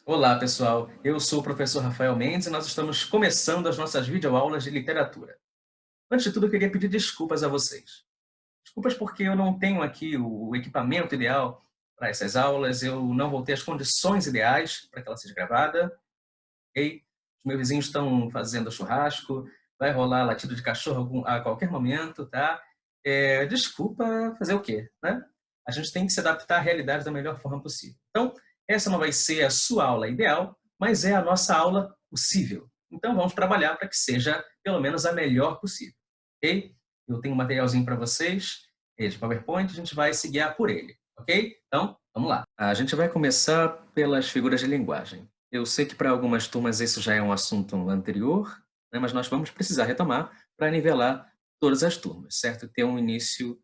Olá, pessoal. Eu sou o professor Rafael Mendes e nós estamos começando as nossas videoaulas de literatura. Antes de tudo, eu queria pedir desculpas a vocês. Desculpas porque eu não tenho aqui o equipamento ideal para essas aulas, eu não vou ter as condições ideais para que ela seja gravada, ok? Os meus vizinhos estão fazendo churrasco, vai rolar latido de cachorro a qualquer momento, tá? Desculpa fazer o quê, né? A gente tem que se adaptar à realidade da melhor forma possível. Então, essa não vai ser a sua aula ideal, mas é a nossa aula possível. Então, vamos trabalhar para que seja, pelo menos, a melhor possível, ok? Eu tenho um materialzinho para vocês, de PowerPoint, a gente vai se guiar por ele, ok? Então, vamos lá. A gente vai começar pelas figuras de linguagem. Eu sei que para algumas turmas isso já é um assunto anterior, né, mas nós vamos precisar retomar para nivelar todas as turmas, certo? E ter um início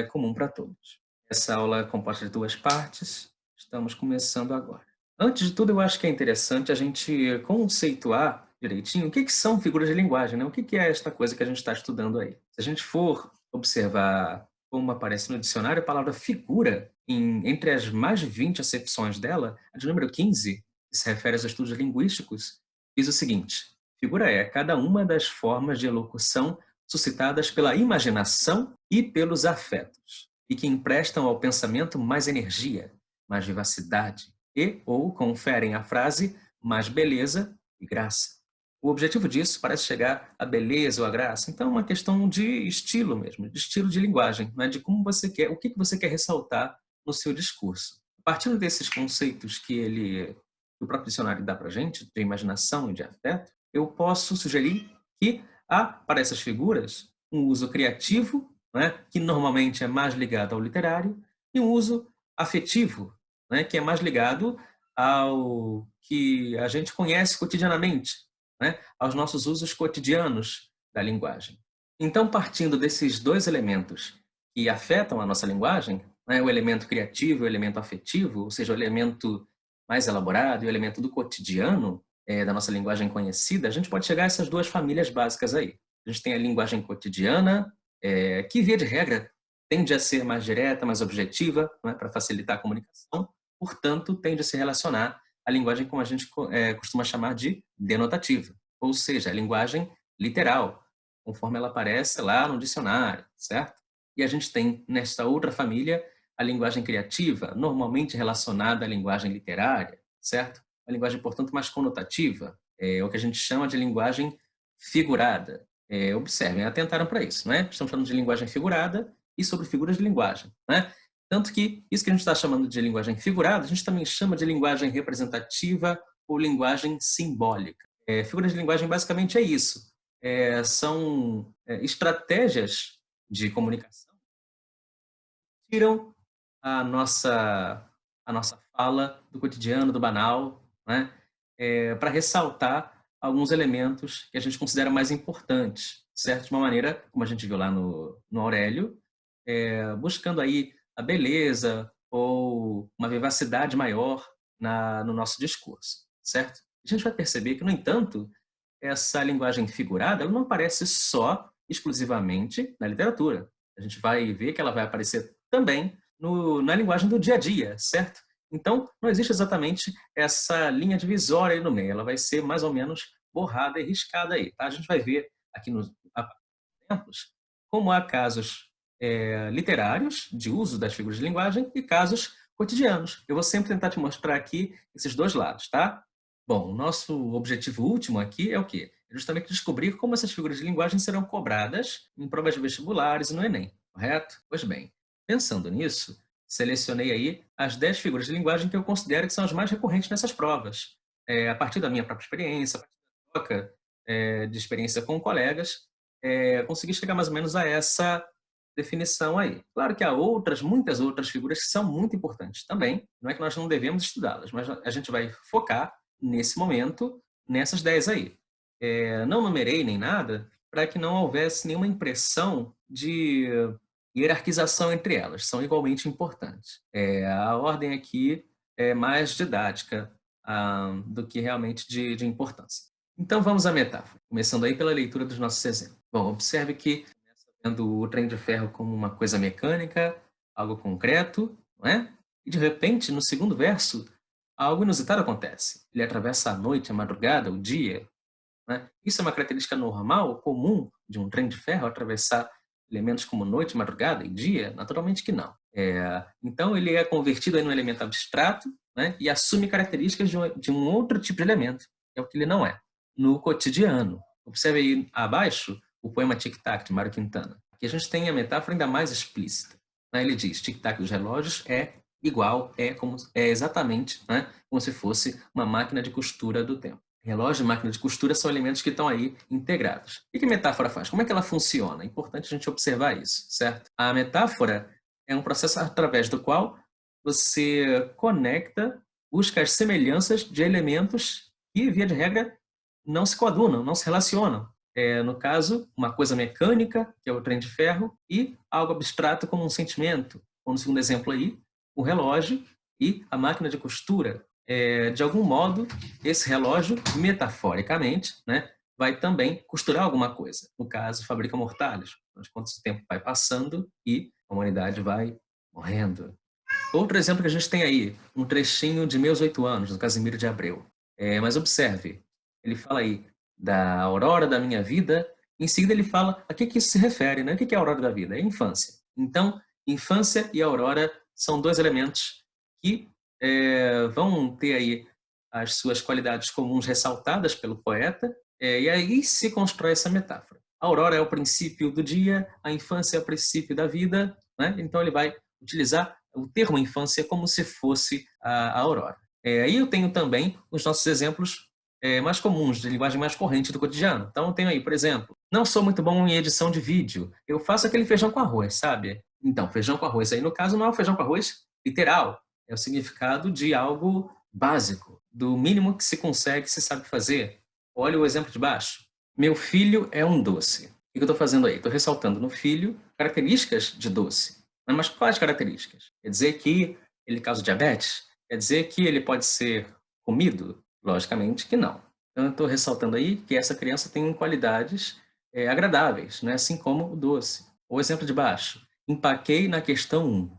comum para todos. Essa aula é composta de duas partes, estamos começando agora. Antes de tudo, eu acho que é interessante a gente conceituar direitinho o que são figuras de linguagem, né? O que é esta coisa que a gente está estudando aí. Se a gente for observar como aparece no dicionário, a palavra figura, entre as mais de 20 acepções dela, a de número 15, que se refere aos estudos linguísticos, diz o seguinte: figura é cada uma das formas de elocução suscitadas pela imaginação e pelos afetos, e que emprestam ao pensamento mais energia, mais vivacidade e ou conferem à frase mais beleza e graça. O objetivo disso parece chegar à beleza ou à graça, então é uma questão de estilo mesmo, de estilo de linguagem, né? De como você quer, o que você quer ressaltar no seu discurso. Partindo desses conceitos que o próprio dicionário dá para a gente, de imaginação e de afeto, eu posso sugerir que há para essas figuras um uso criativo, né, que normalmente é mais ligado ao literário, e um uso afetivo, né, que é mais ligado ao que a gente conhece cotidianamente, né, aos nossos usos cotidianos da linguagem. Então, partindo desses dois elementos que afetam a nossa linguagem, né, o elemento criativo e o elemento afetivo, ou seja, o elemento mais elaborado e o elemento do cotidiano, da nossa linguagem conhecida, a gente pode chegar a essas duas famílias básicas aí. A gente tem a linguagem cotidiana, que, via de regra, tende a ser mais direta, mais objetiva, né, para facilitar a comunicação, portanto, tende a se relacionar à linguagem como a gente costuma chamar de denotativa, ou seja, a linguagem literal, conforme ela aparece lá no dicionário, certo? E a gente tem, nesta outra família, a linguagem criativa, normalmente relacionada à linguagem literária, certo? A linguagem, portanto, mais conotativa, é o que a gente chama de linguagem figurada. Observem, atentaram para isso, né? Estamos falando de linguagem figurada e sobre figuras de linguagem, né? Tanto que isso que a gente está chamando de linguagem figurada, a gente também chama de linguagem representativa ou linguagem simbólica. Figuras de linguagem basicamente é isso. São estratégias de comunicação que tiram a nossa fala do cotidiano, do banal, né? Para ressaltar alguns elementos que a gente considera mais importantes, certo? De uma maneira, como a gente viu lá no Aurélio, buscando aí a beleza ou uma vivacidade maior no nosso discurso, certo? A gente vai perceber que, no entanto, essa linguagem figurada ela não aparece só exclusivamente na literatura. A gente vai ver que ela vai aparecer também na linguagem do dia a dia, certo? Então, não existe exatamente essa linha divisória aí no meio, ela vai ser mais ou menos borrada e riscada aí, tá? A gente vai ver aqui nos exemplos como há casos literários de uso das figuras de linguagem e casos cotidianos. Eu vou sempre tentar te mostrar aqui esses dois lados, tá? Bom, o nosso objetivo último aqui é o quê? É justamente descobrir como essas figuras de linguagem serão cobradas em provas de vestibulares e no Enem, correto? Pois bem, pensando nisso, selecionei aí as 10 figuras de linguagem que eu considero que são as mais recorrentes nessas provas. A partir da minha própria experiência, a partir da troca de experiência com colegas, consegui chegar mais ou menos a essa definição aí. Claro que há outras, muitas outras figuras que são muito importantes também, não é que nós não devemos estudá-las, mas a gente vai focar nesse momento, nessas 10 aí. Não numerei nem nada para que não houvesse nenhuma impressão de hierarquização entre elas, são igualmente importantes. A ordem aqui é mais didática do que realmente de importância. Então vamos à metáfora, começando aí pela leitura dos nossos exemplos. Bom, observe que começa vendo o trem de ferro como uma coisa mecânica, algo concreto, não é? E de repente, no segundo verso, algo inusitado acontece. Ele atravessa a noite, a madrugada, o dia, né? Isso é uma característica normal, comum de um trem de ferro atravessar elementos como noite, madrugada e dia? Naturalmente que não. Então ele é convertido em um elemento abstrato, né, e assume características de um outro tipo de elemento, que é o que ele não é, no cotidiano. Observe aí abaixo o poema Tic Tac, de Mário Quintana. Aqui a gente tem a metáfora ainda mais explícita, né? Ele diz, tic tac dos relógios é igual, é exatamente, né, como se fosse uma máquina de costura do tempo. Relógio e máquina de costura são elementos que estão aí integrados. O que a metáfora faz? Como é que ela funciona? É importante a gente observar isso, certo? A metáfora é um processo através do qual você conecta, busca as semelhanças de elementos que, via de regra, não se coadunam, não se relacionam. No caso, uma coisa mecânica, que é o trem de ferro, e algo abstrato como um sentimento. Ou no segundo exemplo aí, o relógio e a máquina de costura. De algum modo, esse relógio, metaforicamente, né, vai também costurar alguma coisa. No caso, fabrica mortalhas. Quanto o tempo vai passando e a humanidade vai morrendo. Outro exemplo que a gente tem aí, um trechinho de Meus 8 anos, do Casimiro de Abreu. Mas observe, ele fala aí da aurora da minha vida, em seguida ele fala a que isso se refere, né? O que é a aurora da vida? É a infância. Então, infância e aurora são dois elementos que vão ter aí as suas qualidades comuns ressaltadas pelo poeta, e aí se constrói essa metáfora. A aurora é o princípio do dia, a infância é o princípio da vida, né? Então ele vai utilizar o termo infância como se fosse a aurora. Aí eu tenho também os nossos exemplos mais comuns, de linguagem mais corrente do cotidiano. Então eu tenho aí, por exemplo, não sou muito bom em edição de vídeo, eu faço aquele feijão com arroz, sabe? Então, feijão com arroz aí no caso não é o feijão com arroz literal, é o significado de algo básico, do mínimo que se consegue, se sabe fazer. Olha o exemplo de baixo. Meu filho é um doce. O que eu estou fazendo aí? Estou ressaltando no filho características de doce. Mas quais características? Quer dizer que ele causa diabetes? Quer dizer que ele pode ser comido? Logicamente que não. Então, eu estou ressaltando aí que essa criança tem qualidades agradáveis, né? Assim como o doce. O exemplo de baixo. Empaquei na questão 1.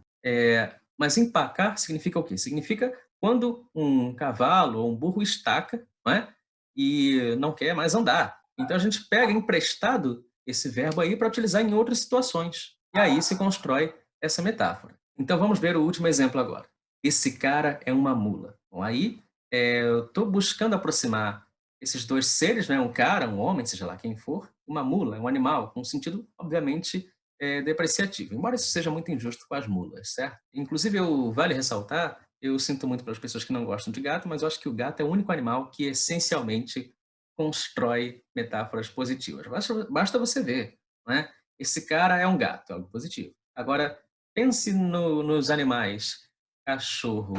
Mas empacar significa o quê? Significa quando um cavalo ou um burro estaca, não é? E não quer mais andar. Então a gente pega emprestado esse verbo aí para utilizar em outras situações. E aí se constrói essa metáfora. Então vamos ver o último exemplo agora. Esse cara é uma mula. Bom, aí eu estou buscando aproximar esses dois seres, né? Um cara, um homem, seja lá quem for, uma mula, um animal, com um sentido, obviamente, depreciativo, embora isso seja muito injusto com as mulas, certo? Inclusive, vale ressaltar, eu sinto muito pelas pessoas que não gostam de gato, mas eu acho que o gato é o único animal que essencialmente constrói metáforas positivas. Basta você ver, né? Esse cara é um gato, é algo positivo. Agora, pense nos animais: cachorro,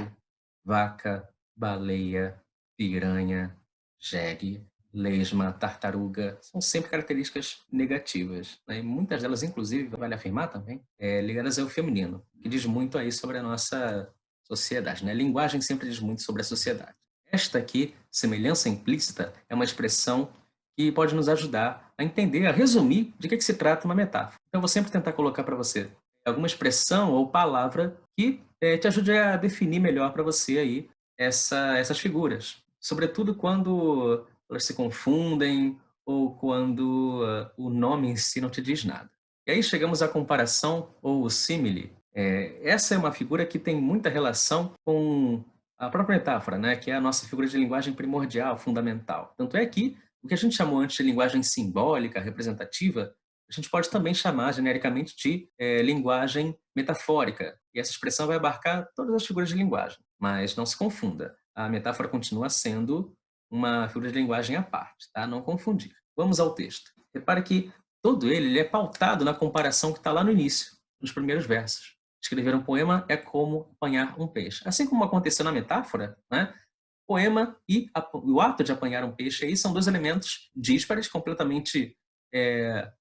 vaca, baleia, piranha, jegue, lesma, tartaruga, são sempre características negativas, né? E muitas delas, inclusive, vale afirmar também, ligadas ao feminino, que diz muito aí sobre a nossa sociedade, né? A linguagem sempre diz muito sobre a sociedade. Esta aqui, semelhança implícita, é uma expressão que pode nos ajudar a entender, a resumir de que se trata uma metáfora. Então, eu vou sempre tentar colocar para você alguma expressão ou palavra que te ajude a definir melhor para você aí essas figuras. Sobretudo quando elas se confundem ou quando o nome em si não te diz nada. E aí chegamos à comparação ou o símile. Essa é uma figura que tem muita relação com a própria metáfora, né? Que é a nossa figura de linguagem primordial, fundamental. Tanto é que o que a gente chamou antes de linguagem simbólica, representativa, a gente pode também chamar genericamente de linguagem metafórica. E essa expressão vai abarcar todas as figuras de linguagem. Mas não se confunda, a metáfora continua sendo uma figura de linguagem à parte, tá? Não confundir. Vamos ao texto. Repare que todo ele é pautado na comparação que está lá no início, nos primeiros versos. Escrever um poema é como apanhar um peixe. Assim como aconteceu na metáfora, né? Poema e o ato de apanhar um peixe aí são dois elementos díspares, completamente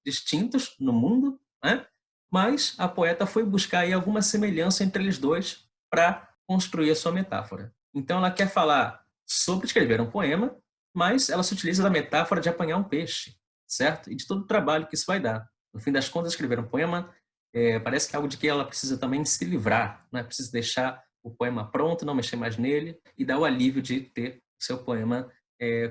distintos no mundo, né? Mas a poeta foi buscar aí alguma semelhança entre eles dois para construir a sua metáfora. Então ela quer falar sobre escrever um poema, mas ela se utiliza da metáfora de apanhar um peixe, certo? E de todo o trabalho que isso vai dar. No fim das contas, escrever um poema parece que é algo de que ela precisa também se livrar, né? Precisa deixar o poema pronto, não mexer mais nele, e dá o alívio de ter o seu poema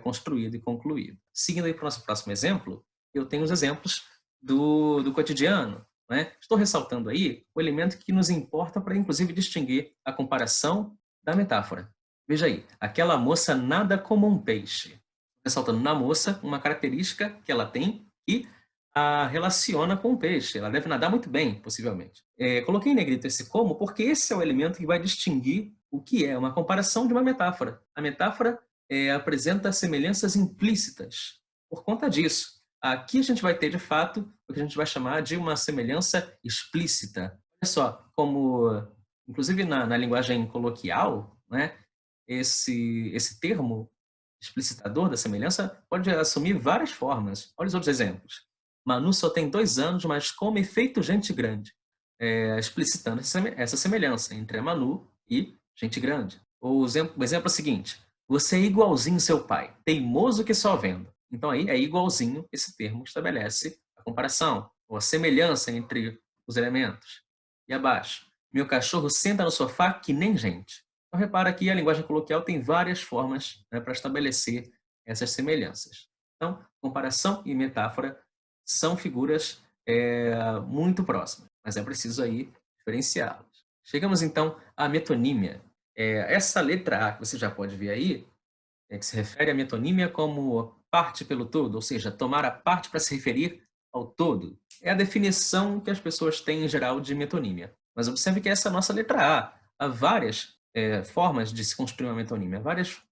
construído e concluído. Seguindo aí para o nosso próximo exemplo, eu tenho os exemplos do cotidiano. Né? Estou ressaltando aí o elemento que nos importa para, inclusive, distinguir a comparação da metáfora. Veja aí, aquela moça nada como um peixe. Ressaltando na moça uma característica que ela tem e a relaciona com o peixe. Ela deve nadar muito bem, possivelmente. Coloquei em negrito esse como porque esse é o elemento que vai distinguir o que é uma comparação de uma metáfora. A metáfora apresenta semelhanças implícitas. Por conta disso, aqui a gente vai ter, de fato, o que a gente vai chamar de uma semelhança explícita. Olha só, como, inclusive na linguagem coloquial, né, esse termo explicitador da semelhança pode assumir várias formas. Olha os outros exemplos. Manu só tem 2 anos, mas come feito gente grande. Explicitando essa semelhança entre a Manu e gente grande. O exemplo seguinte. Você é igualzinho seu pai, teimoso que só vendo. Então aí é igualzinho, esse termo estabelece a comparação, ou a semelhança entre os elementos. E abaixo. Meu cachorro senta no sofá que nem gente. Então repara que a linguagem coloquial tem várias formas, né, para estabelecer essas semelhanças. Então, comparação e metáfora são figuras muito próximas, mas é preciso aí diferenciá-las. Chegamos então à metonímia. Essa letra A que você já pode ver aí, que se refere à metonímia como parte pelo todo, ou seja, tomar a parte para se referir ao todo. É a definição que as pessoas têm em geral de metonímia. Mas observe que essa é a nossa letra A. Há várias formas de se construir uma metonímia, vários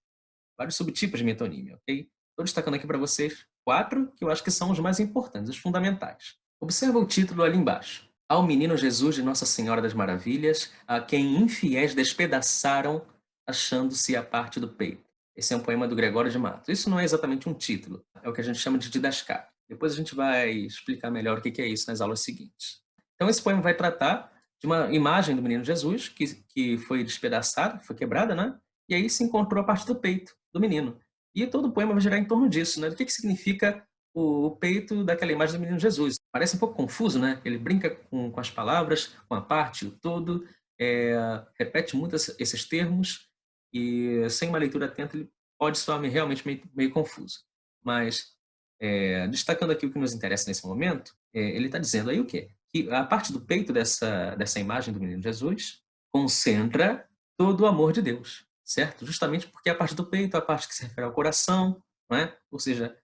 subtipos de metonímia, ok? Estou destacando aqui para vocês 4 que eu acho que são os mais importantes, os fundamentais. Observa o título ali embaixo. Ao menino Jesus de Nossa Senhora das Maravilhas, a quem infiéis despedaçaram, achando-se a parte do peito. Esse é um poema do Gregório de Matos. Isso não é exatamente um título, é o que a gente chama de didascália. Depois a gente vai explicar melhor o que é isso nas aulas seguintes. Então esse poema vai tratar de uma imagem do menino Jesus que foi despedaçada, foi quebrada, né? E aí se encontrou a parte do peito do menino. E todo o poema vai girar em torno disso, né? Do que significa o peito daquela imagem do menino Jesus. Parece um pouco confuso, né? Ele brinca com as palavras, com a parte, o todo, repete muito esses termos e sem uma leitura atenta ele pode soar realmente meio confuso. Mas, destacando aqui o que nos interessa nesse momento, ele está dizendo aí o quê? Que a parte do peito dessa imagem do menino Jesus concentra todo o amor de Deus, certo? Justamente porque a parte do peito é a parte que se refere ao coração, não é? Ou seja,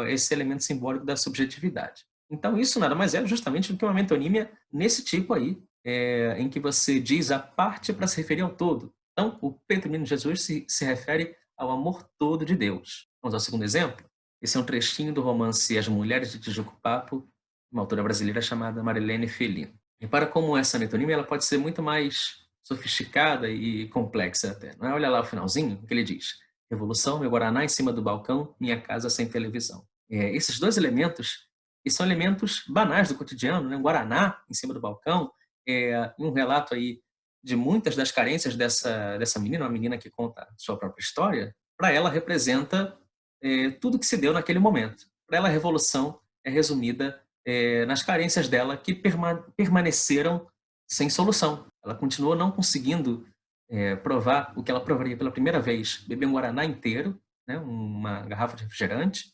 esse elemento simbólico da subjetividade. Então, isso nada mais é justamente do que uma metonímia nesse tipo aí, em que você diz a parte para se referir ao todo. Então, o peito do menino Jesus se refere ao amor todo de Deus. Vamos ao segundo exemplo? Esse é um trechinho do romance As Mulheres de Tijuco Papo, uma autora brasileira chamada Marilene Felino. Repara como essa metonímia ela pode ser muito mais sofisticada e complexa até. Não é? Olha lá o finalzinho, que ele diz: Revolução, meu Guaraná em cima do balcão, minha casa sem televisão. Esses dois elementos, que são elementos banais do cotidiano, né? Um Guaraná em cima do balcão, um relato aí de muitas das carências dessa menina, uma menina que conta sua própria história, para ela representa tudo que se deu naquele momento. Para ela, a revolução é resumida nas carências dela que permaneceram sem solução. Ela continuou não conseguindo provar o que ela provaria pela primeira vez, beber um guaraná inteiro, né, uma garrafa de refrigerante,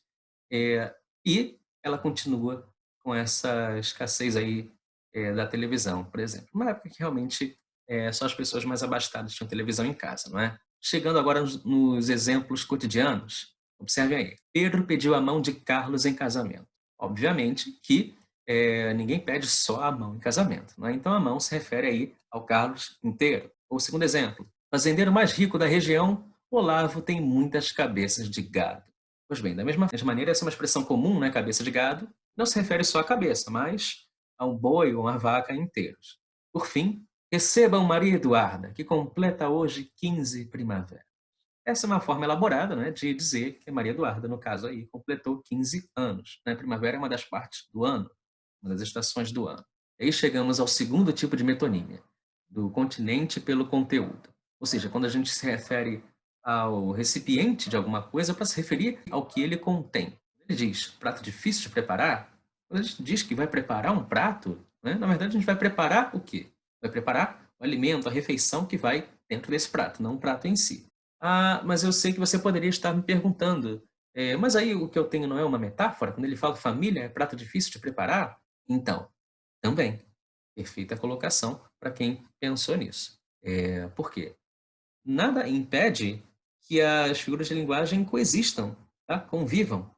e ela continua com essa escassez aí da televisão, por exemplo. Uma época que realmente só as pessoas mais abastadas tinham televisão em casa, não é? Chegando agora nos exemplos cotidianos, observe aí. Pedro pediu a mão de Carlos em casamento. Obviamente que ninguém pede só a mão em casamento, não é? Então a mão se refere aí ao Carlos inteiro. O segundo exemplo, fazendeiro mais rico da região, Olavo tem muitas cabeças de gado. Pois bem, da mesma maneira, essa é uma expressão comum, né, cabeça de gado, não se refere só à cabeça, mas a um boi ou uma vaca inteiros. Por fim, recebam Maria Eduarda, que completa hoje 15 primaveras. Essa é uma forma elaborada, né, de dizer que Maria Eduarda, no caso aí, completou 15 anos. Né? Primavera é uma das partes do ano, uma das estações do ano. E aí chegamos ao segundo tipo de metonímia, do continente pelo conteúdo. Ou seja, quando a gente se refere ao recipiente de alguma coisa para se referir ao que ele contém. Ele diz prato difícil de preparar. Quando a gente diz que vai preparar um prato, né, na verdade a gente vai preparar o quê? Vai preparar o alimento, a refeição que vai dentro desse prato, não o prato em si. Ah, mas eu sei que você poderia estar me perguntando, mas aí o que eu tenho não é uma metáfora? Quando ele fala família é prato difícil de preparar? Então, também, perfeita colocação para quem pensou nisso. Por quê? Nada impede que as figuras de linguagem coexistam, tá? Convivam.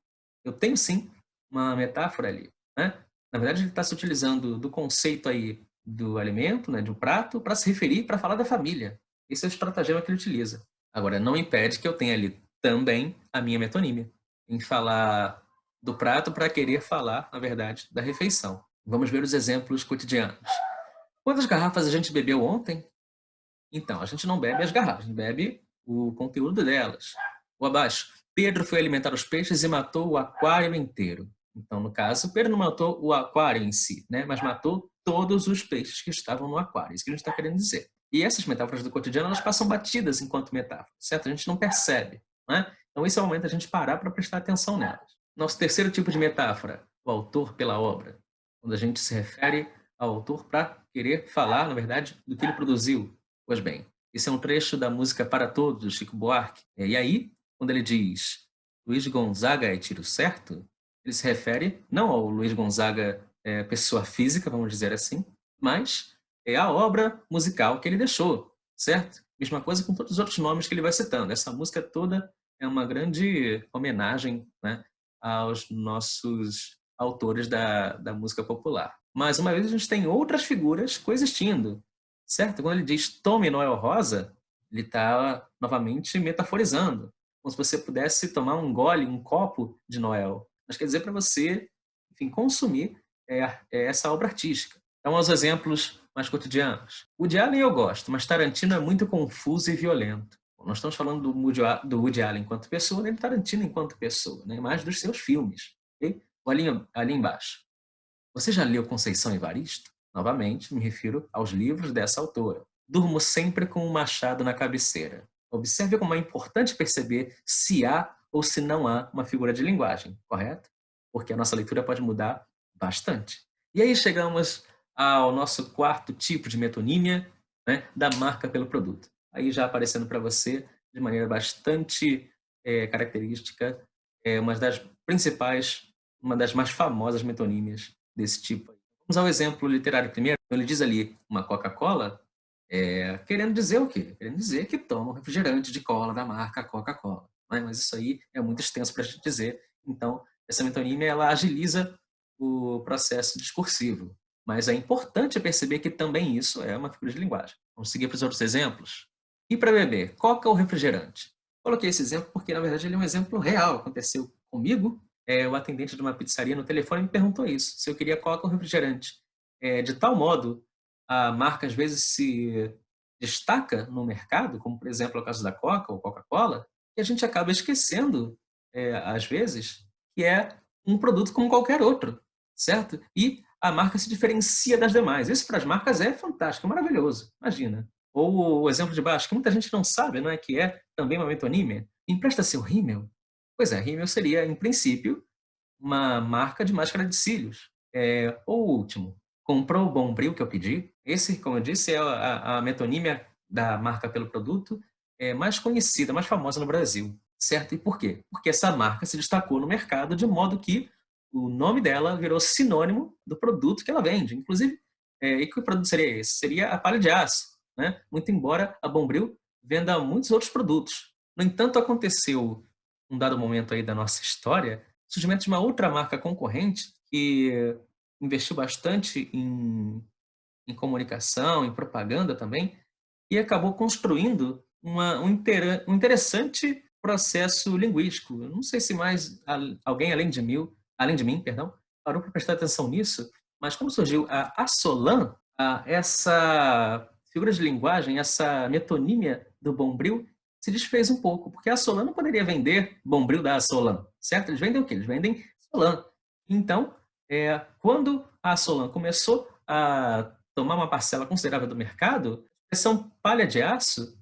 Eu tenho sim uma metáfora ali, né? Na verdade, ele está se utilizando do conceito aí do alimento, né, de um prato, para se referir, para falar da família. Esse é o estratagema que ele utiliza. Agora, não impede que eu tenha ali também a minha metonímia, em falar do prato para querer falar, na verdade, da refeição. Vamos ver os exemplos cotidianos. Quantas garrafas a gente bebeu ontem? Então, a gente não bebe as garrafas, a gente bebe o conteúdo delas. Ou abaixo, Pedro foi alimentar os peixes e matou o aquário inteiro. Então, no caso, Pedro não matou o aquário em si, né? Mas matou todos os peixes que estavam no aquário. Isso que a gente está querendo dizer. E essas metáforas do cotidiano, elas passam batidas enquanto metáforas, certo? A gente não percebe, né? Então, esse é o momento da gente parar para prestar atenção nelas. Nosso terceiro tipo de metáfora, o autor pela obra. Quando a gente se refere ao autor para querer falar, na verdade, do que ele produziu. Pois bem, esse é um trecho da música Para Todos, do Chico Buarque. E aí, quando ele diz Luiz Gonzaga é tiro certo, ele se refere não ao Luiz Gonzaga pessoa física, vamos dizer assim, mas é a obra musical que ele deixou, certo? Mesma coisa com todos os outros nomes que ele vai citando. Essa música toda é uma grande homenagem, né, aos nossos autores da música popular. Mais uma vez, a gente tem outras figuras coexistindo, certo? Quando ele diz tome Noel Rosa, ele está novamente metaforizando, como se você pudesse tomar um gole, um copo de Noel. Mas quer dizer para você, enfim, consumir essa obra artística. Então, aos exemplos mais cotidianos. Woody Allen eu gosto, mas Tarantino é muito confuso e violento. Bom, nós estamos falando do Woody Allen enquanto pessoa, nem do Tarantino enquanto pessoa, né? Mais dos seus filmes. Okay? Ali embaixo. Você já leu Conceição Evaristo? Novamente, me refiro aos livros dessa autora. Durmo sempre com um machado na cabeceira. Observe como é importante perceber se há ou se não há uma figura de linguagem, correto? Porque a nossa leitura pode mudar bastante. E aí chegamos ao nosso quarto tipo de metonímia, né, da marca pelo produto. Aí já aparecendo para você de maneira bastante característica, uma das principais, uma das mais famosas metonímias desse tipo. Vamos ao exemplo literário primeiro. Ele diz ali uma Coca-Cola, querendo dizer o quê? Querendo dizer que toma um refrigerante de cola da marca Coca-Cola. Né? Mas isso aí é muito extenso para a gente dizer. Então, essa metonímia ela agiliza o processo discursivo. Mas é importante perceber que também isso é uma figura de linguagem. Vamos seguir para os outros exemplos. E para beber, Coca ou refrigerante? Coloquei esse exemplo porque, na verdade, ele é um exemplo real. Aconteceu comigo. O atendente de uma pizzaria no telefone me perguntou isso, se eu queria Coca ou refrigerante. De tal modo, a marca às vezes se destaca no mercado, como por exemplo é o caso da Coca ou Coca-Cola, que a gente acaba esquecendo, às vezes, que é um produto como qualquer outro, certo? E a marca se diferencia das demais. Isso para as marcas é fantástico, é maravilhoso. Imagina. Ou o exemplo de baixo, que muita gente não sabe, não é? Que é também uma metonímia. Empresta seu rímel. Pois é, rímel seria, em princípio, uma marca de máscara de cílios. Ou o último, comprou o Bombril que eu pedi. Esse, como eu disse, é a metonímia da marca pelo produto mais conhecida, mais famosa no Brasil. Certo? E por quê? Porque essa marca se destacou no mercado de modo que o nome dela virou sinônimo do produto que ela vende. Inclusive, e que produto seria esse? Seria a palha de aço. Né? Muito embora a Bombril venda muitos outros produtos. No entanto, aconteceu um dado momento aí da nossa história, surgimento de uma outra marca concorrente que investiu bastante em comunicação, em propaganda também, e acabou construindo um interessante processo linguístico. Eu não sei se mais alguém além de mim, perdão, parou para prestar atenção nisso, mas como surgiu a Assolan, essa figura de linguagem, essa metonímia do Bombril, se desfez um pouco, porque a Assolan não poderia vender Bombril da Assolan, certo? Eles vendem o quê? Eles vendem Solan. Então, quando a Assolan começou a tomar uma parcela considerável do mercado, a expressão palha de aço,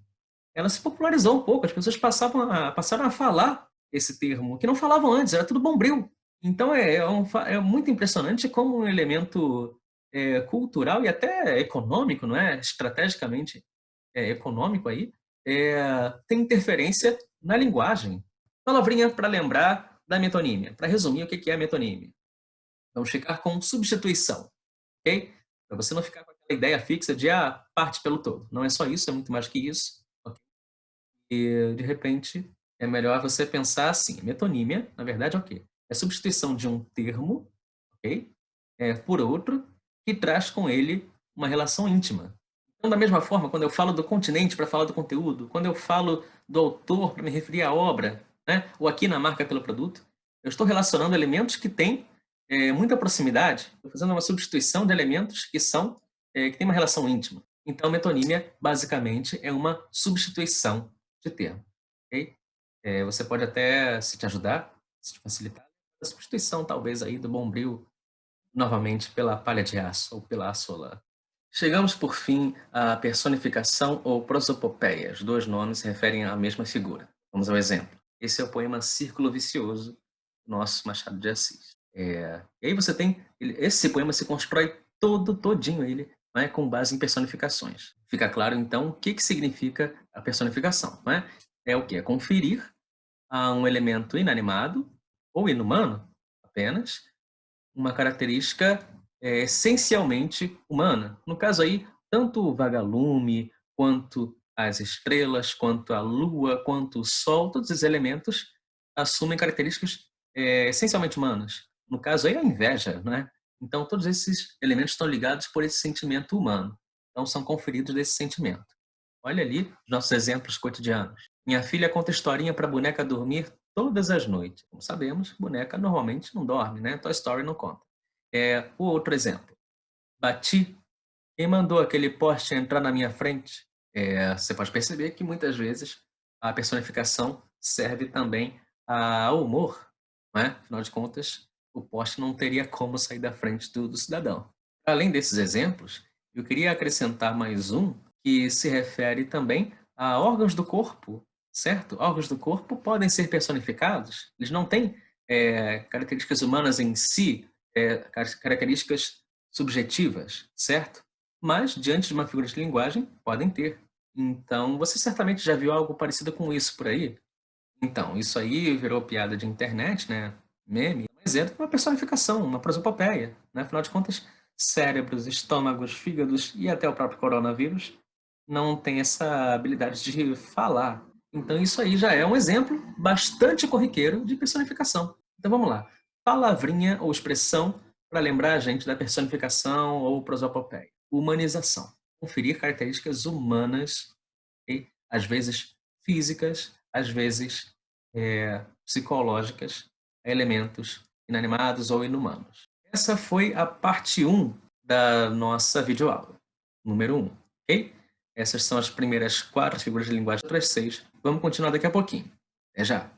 ela se popularizou um pouco, as pessoas passaram a falar esse termo, que não falavam antes, era tudo Bombril. Então é muito impressionante como um elemento cultural e até econômico, não é? Estrategicamente econômico aí, tem interferência na linguagem. Palavrinha para lembrar da metonímia. Para resumir, o que é a metonímia? Vamos ficar com substituição, ok? Para você não ficar com aquela ideia fixa de parte pelo todo. Não é só isso, é muito mais que isso. Ok? E, de repente, é melhor você pensar assim. Metonímia, na verdade, é o quê? É a substituição de um termo, ok? Por outro, que traz com ele uma relação íntima. Então, da mesma forma, quando eu falo do continente para falar do conteúdo, quando eu falo do autor para me referir à obra, né? Ou aqui na marca pelo produto, eu estou relacionando elementos que têm muita proximidade, estou fazendo uma substituição de elementos que têm uma relação íntima. Então, metonímia, basicamente, é uma substituição de termo. Okay? Você pode até, se te ajudar, se te facilitar, a substituição, talvez, aí do Bombril novamente pela palha de aço ou pela açola. Chegamos, por fim, à personificação ou prosopopeia. Os dois nomes se referem à mesma figura. Vamos ao exemplo. Esse é o poema Círculo Vicioso, do nosso Machado de Assis. E aí você tem... Esse poema se constrói todinho ele, né, com base em personificações. Fica claro, então, o que significa a personificação. Né? É o quê? É conferir a um elemento inanimado ou inumano, apenas, uma característica essencialmente humana. No caso aí, tanto o vagalume, quanto as estrelas, quanto a lua, quanto o sol, todos os elementos assumem características essencialmente humanas. No caso aí, a inveja, né? Então, todos esses elementos estão ligados por esse sentimento humano. Então, são conferidos desse sentimento. Olha ali os nossos exemplos cotidianos. Minha filha conta historinha para a boneca dormir todas as noites. Como sabemos, boneca normalmente não dorme, né? Toy Story não conta. O outro exemplo. Bati. Quem mandou aquele poste entrar na minha frente? Você pode perceber que muitas vezes a personificação serve também ao humor. Né? Afinal de contas, o poste não teria como sair da frente do cidadão. Além desses exemplos, eu queria acrescentar mais um que se refere também a órgãos do corpo, certo? Órgãos do corpo podem ser personificados, eles não têm características humanas em si, características subjetivas, certo? Mas, diante de uma figura de linguagem, podem ter. Então, você certamente já viu algo parecido com isso por aí? Então, isso aí virou piada de internet, né? Meme, mas é uma personificação, uma prosopopeia, né? Afinal de contas, cérebros, estômagos, fígados e até o próprio coronavírus não têm essa habilidade de falar. Então, isso aí já é um exemplo bastante corriqueiro de personificação. Então, vamos lá. Palavrinha ou expressão para lembrar a gente da personificação ou prosopopeia. Humanização. Conferir características humanas, okay? Às vezes físicas, às vezes psicológicas, a elementos inanimados ou inumanos. Essa foi a parte 1 da nossa videoaula, número 1, ok? Essas são as primeiras 4 figuras de linguagem, outras 6. Vamos continuar daqui a pouquinho. Até já!